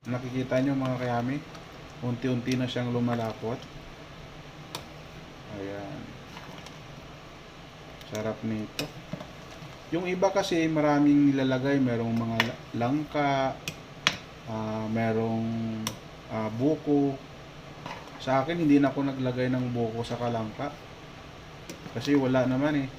Nakikita nyo mga kayami, unti-unti na siyang lumalapot. Ayan. Sarap nito. Yung iba kasi maraming nilalagay, merong mga langka, merong buko. Sa akin hindi na ako naglagay ng buko sa kalangka kasi wala naman eh.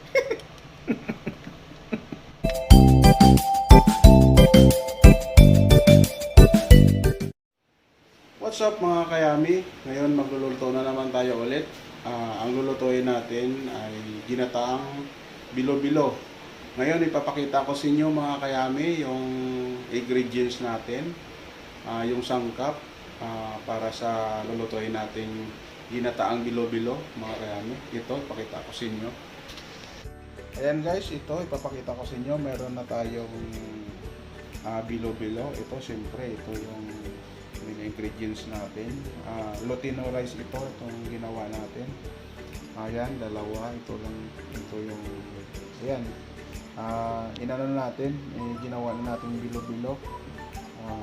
What's up mga kayami? Ngayon magluluto na naman tayo ulit. Ang lulutuin natin ay ginataang bilo-bilo. Ngayon ipapakita ko sa inyo mga kayami yung ingredients natin, yung sangkap para sa lulutuin natin ginataang bilo-bilo mga kayami. Ito ipakita ko sa inyo. Ayan guys, ito ipapakita ko sa inyo. Meron na tayong bilo-bilo. Ito siyempre ito yung ingredients natin. Lutino rice itong ginawa natin. Ayan, dalawa. Ito yung ayan. Inano natin, ginawa na natin bilo-bilo.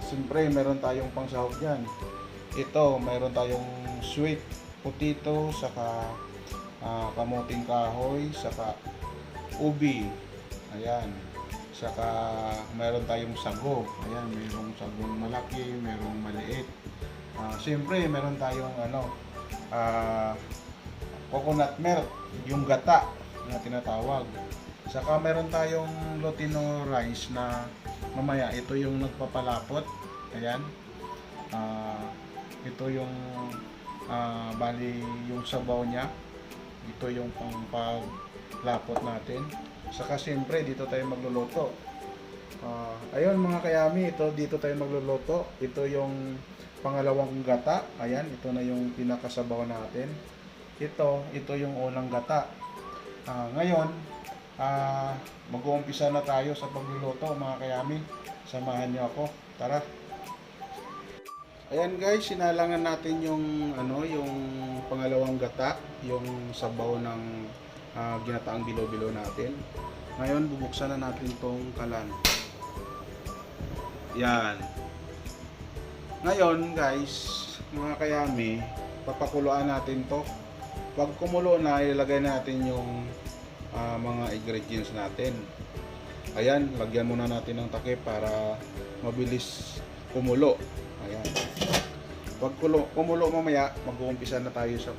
Siyempre, meron tayong pangsahog diyan. Ito, meron tayong sweet potato, saka kamuting kahoy, saka ubi. Ayan. Saka meron tayong sago. Ayan, mayroong sagong malaki, mayroong maliit. Siyempre, meron tayong coconut milk, yung gata na tinatawag. Saka meron tayong lutino rice na mamaya ito yung nagpapalapot. Ayan. Ito yung bali yung sabaw niya. Ito yung pangpaglapot natin. Saka siyempre dito tayo magluluto. Ayun mga kayami, dito tayo magluluto. Ito yung pangalawang gata. Ayan, ito na yung pinakasabaw natin. Ito yung unang gata. Ngayon, mag-uumpisa na tayo sa pagluluto mga kayami. Samahan niyo ako. Tara. Ayan guys, sinalangan natin yung yung pangalawang gata, yung sabaw ng ginataang bilo-bilo natin. Ngayon bubuksan na natin tong kalan. Yan. Ngayon guys, mga kayami, papakuluan natin to. Pag kumulo na, ilalagay natin yung mga ingredients natin. Ayan, lagyan muna natin ng takip para mabilis kumulo. Ayan. Pag kumulo mamaya, mag-uumpisa na tayo sa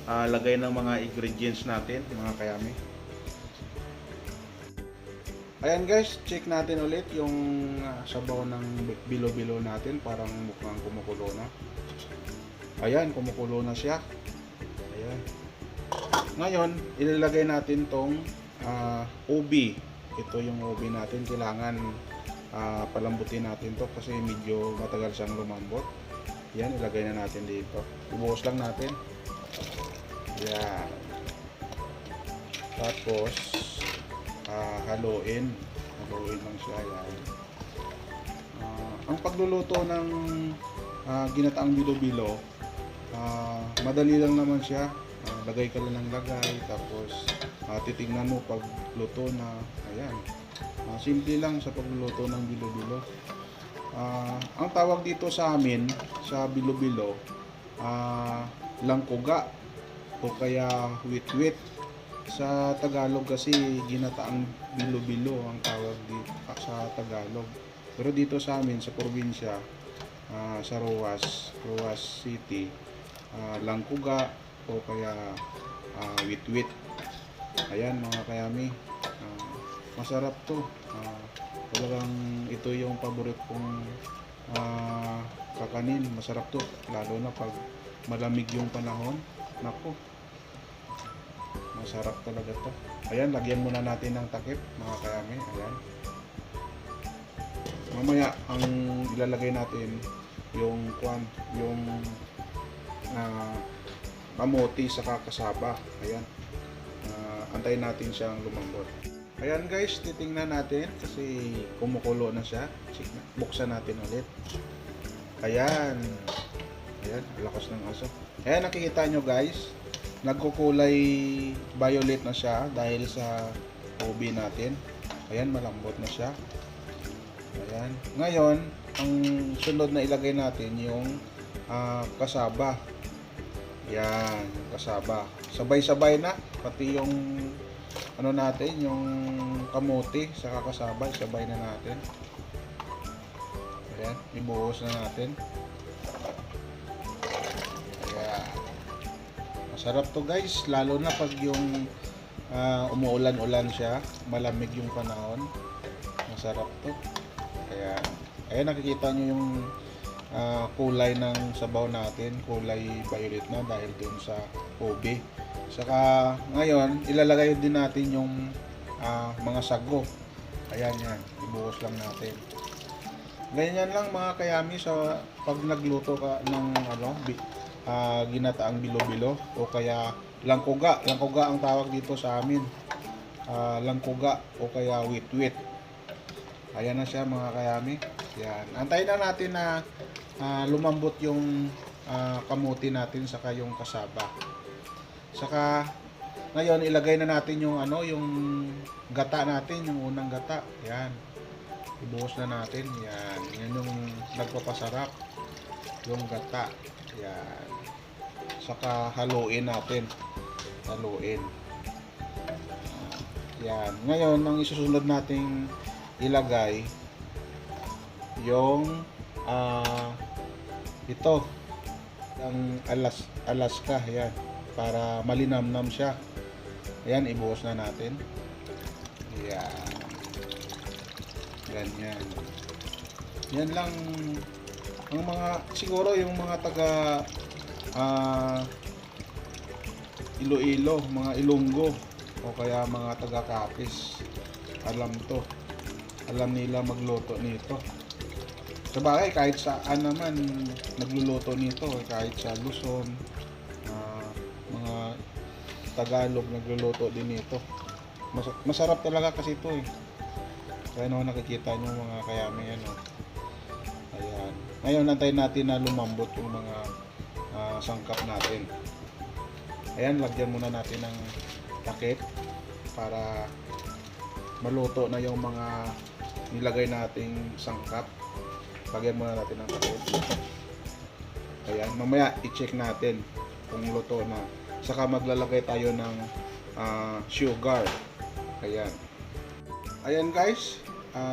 lagay ng mga ingredients natin mga kayami. Ayan guys, check natin ulit yung sabaw ng bilo-bilo natin. Parang mukhang kumukulo na. Ayan, kumukulo na siya. Ayan. Ngayon, ilalagay natin tong ubi. Ito yung ubi natin. Kailangan palambutin natin to kasi medyo matagal siyang lumambot. Yan, ilagay na natin dito. Ibuhos lang natin. Yan. Tapos haluin lang siya. Yan. Ang pagluluto ng ginataang bilo-bilo, madali lang naman siya. Lagay ka lang ng lagay, tapos titingnan mo pag luto na. Ayan. Simple lang sa pagluluto ng bilo-bilo. Ang tawag dito sa amin sa bilo-bilo, langkuga o kaya wit-wit. Sa Tagalog kasi ginataang bilo-bilo ang tawag dito sa Tagalog. Pero dito sa amin sa probinsya, sa Roas City, langkuga o kaya wit-wit. Ayan mga kayami, masarap to. Talagang ito yung paborito kong kakanin. Masarap to, lalo na pag malamig yung panahon. Naku, masarap talaga to. Ayan, lagyan muna natin ng takip mga kayami. Ayan. Mamaya ang ilalagay natin yung kamote sa kasaba. Ayan. Antayin natin siyang lumambot. Ayan guys, titingnan natin kasi kumukulo na siya. Buksan natin ulit. Ayan. Ayan, lakas ng aso. Ayan, nakikita nyo guys, nagkukulay violet na siya dahil sa ubi natin. Ayan, malambot na siya. Ayan. Ngayon, ang sunod na ilagay natin yung kasaba. Yan, kasaba. Sabay-sabay na, pati yung ano natin, yung kamote sa kasaba, sabay na natin. Ayan, ibuhos na natin. Ayan. Masarap to guys, lalo na pag yung umuulan-ulan siya, malamig yung panahon. Masarap to. Ayan. Ayan, nakikita nyo yung kulay ng sabaw natin, kulay violet na dahil dun sa ube. Saka ngayon ilalagay din natin yung mga sago. Ayan, yan, ibuhos lang natin. Ganyan lang mga kayami sa pag nagluto ka ng ginataang bilo-bilo o kaya langkuga. Langkuga ang tawag dito sa amin. Langkuga o kaya wit-wit. Ayan na siya mga kayami. Yan. Antayin na natin na lumambot yung kamuti natin saka yung kasaba. Saka ngayon ilagay na natin yung yung gata natin, yung unang gata. Yan. Ibuhos na natin. Yan. Yan yung nagpapasarap. Yung gata. Yan. Saka haluin natin. Haluin. Yan. Ngayon ang isusunod nating ilagay yung ito ang Alaska, yan, para malinamnam siya. Ayan, ibuhos na natin. Yan, ganyan. Yan lang ang mga, siguro yung mga taga Iloilo, mga Ilonggo o kaya mga taga Capiz, alam to, alam nila magluto nito. Sa bagay, kahit saan naman nagluluto nito, kahit sa Luzon, mga Tagalog nagluluto din nito. Masarap talaga kasi ito eh. Kaya nakikita nyo mga kayami yan. Ayan. Ngayon, antayin natin na lumambot yung mga sangkap natin. Ayan, lagyan muna natin ng takip para maluto na yung mga nilagay nating sangkap. Lagyan muna natin ng takip. Ayan, mamaya i-check natin kung luto na. Saka maglalagay tayo ng sugar. Ayan. Ayan guys,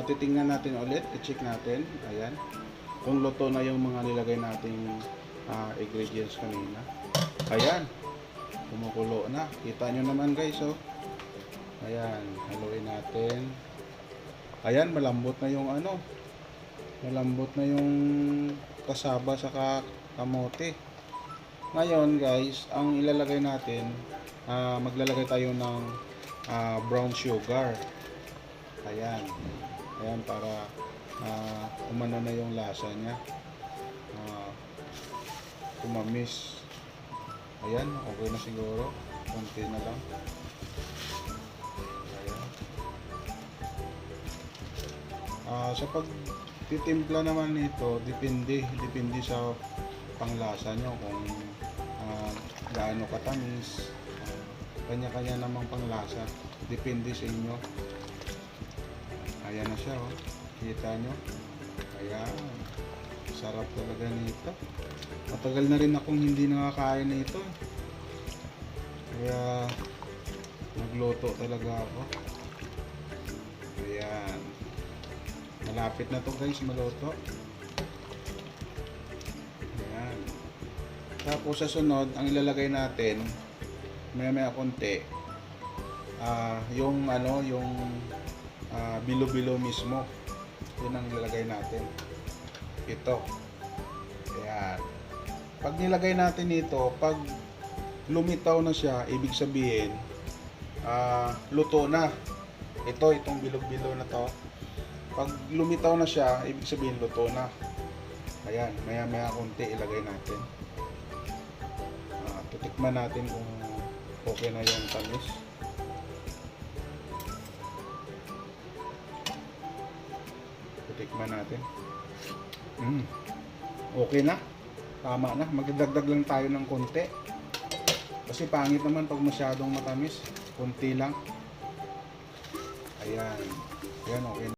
titingnan natin ulit, i-check natin. Ayan. Kung luto na yung mga nilagay nating ingredients kanina. Ayan. Kumukulo na. Kita nyo naman guys, oh. Ayan, haluin natin. Ayan, malambot na yung malambot na yung kasaba sa kamote. Ngayon guys, ang ilalagay natin, maglalagay tayo ng brown sugar. Ayan. Ayan, para umano na yung lasa niya. Tumamis. Ayan, okay na siguro. Konti na lang. Sa pagtitimpla naman nito, depende sa panglasa nyo kung gaano katamis. Kanya-kanya namang panglasa, depende sa inyo. Ayan na siya, oh. Kita nyo. Ayan, sarap talaga nito. Matagal na rin akong hindi nakakain na ito, kaya nagluto talaga ako. Ayan, malapit na to guys maluto. Ayan. Tapos sa sunod, ang ilalagay natin maya konti, yung bilo-bilo mismo. Yun ang ilalagay natin. Ito. Ayan. Pag nilagay natin ito, pag lumitaw na siya, ibig sabihin luto na. Itong bilog-bilo na to. Pag lumitaw na siya, ibig sabihin luto na. Ayan, maya konti ilagay natin. Titikman natin kung okay na yung tamis. Titikman natin. Okay na. Tama na. Magdagdag lang tayo ng konti. Kasi pangit naman pag masyadong matamis. Konti lang. Ayan. Ayan, okay na.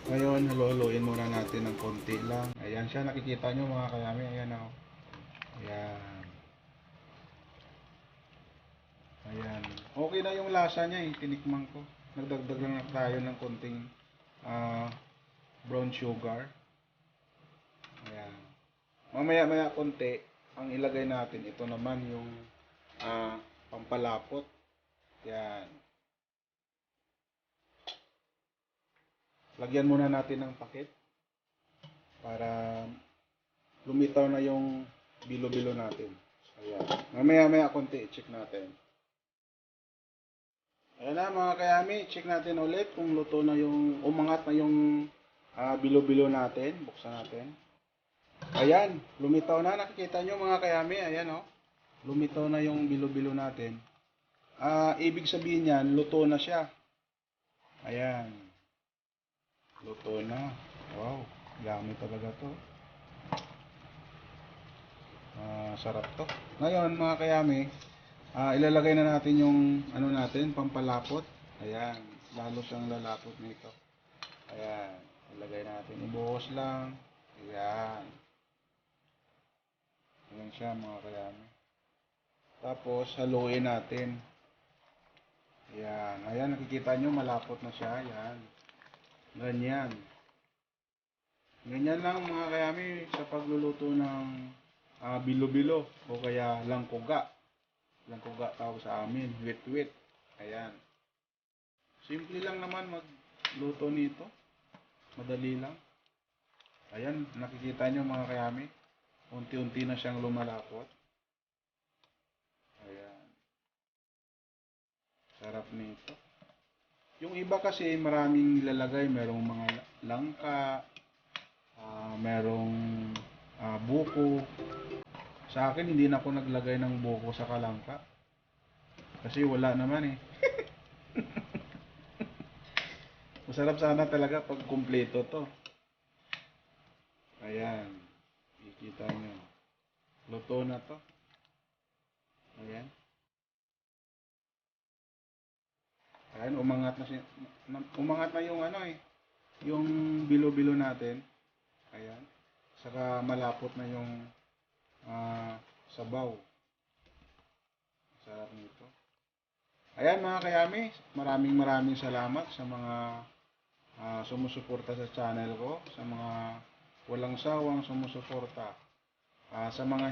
Ngayon, halo-haloin muna natin ng konti lang. Ayan siya, nakikita nyo mga kayami. Ayan o. Ayan. Ayan. Okay na yung lasa niya eh. Tinikman ko. Nagdagdag lang tayo ng konting brown sugar. Ayan. Mamaya-maya konti, ang ilagay natin, ito naman yung pampalapot. Ayan. Lagyan muna natin ng takip para lumitaw na yung bilo-bilo natin. Ayan. Mamaya-maya konti, check natin. Ayan na mga kayami, check natin ulit kung luto na yung, umangat na yung bilo-bilo natin. Buksan natin. Ayan, lumitaw na. Nakikita nyo mga kayami, ayan o. Lumitaw na yung bilo-bilo natin. Ibig sabihin yan, luto na siya. Ayan. Luto na. Wow, yummy talaga to. Sarap to. Ngayon mga kayami, ilalagay na natin yung ano natin, pampalapot. Ayan, lalo siyang lalapot nito. Ayan, ilagay natin. Ibuhos lang. Ayan. Ayan siya mga kayami. Tapos haluin natin. Ayan. Ayan, nakikita nyo malapot na siya. Ayan. Ganyan. Ganyan lang mga kayami sa pagluluto ng bilo-bilo o kaya langkuga. Langkuga tawag sa amin. Wit-wit. Ayan. Simple lang naman magluto nito. Madali lang. Ayan, nakikita nyo mga kayami. Unti-unti na siyang lumalapot. Ayan. Sarap nito. Yung iba kasi maraming nilalagay. Merong mga langka. Merong buko. Sa akin, hindi na ako naglagay ng buko sa kalangka. Kasi wala naman eh. Masarap sana talaga pag kumpleto to. Ayan. Ikita nyo. Luto na to. Ayan. Ayan, umangat na yung ano eh. Yung bilo-bilo natin. Ayan. Saka malapot na yung sabaw. Sarap nito. Ayan mga kayami, maraming salamat sa mga sumusuporta sa channel ko, sa mga walang sawang sumusuporta. Sa mga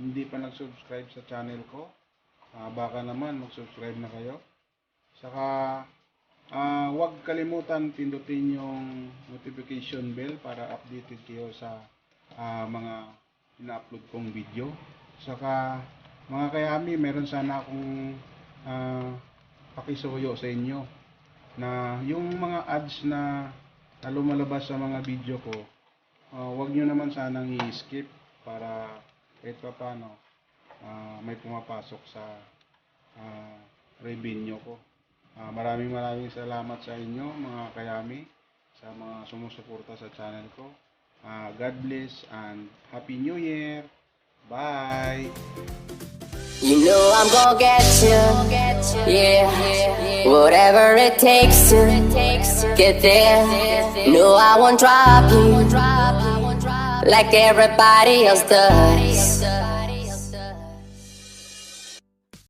hindi pa nag-subscribe sa channel ko, baka naman mag-subscribe na kayo. Saka huwag kalimutan pindutin yung notification bell para updated kayo sa mga ina-upload kong video. Saka mga kayami, meron sana akong pakisuyo sa inyo na yung mga ads na lumalabas sa mga video ko, wag nyo naman sanang i-skip para kahit pa paano may pumapasok sa revenue ko. Maraming salamat sa inyo mga kayami, sa mga sumusuporta sa channel ko. God bless and Happy New Year! Bye! You know I'm gonna get you, yeah. Whatever it takes to get there. No, I won't drop you like everybody else does.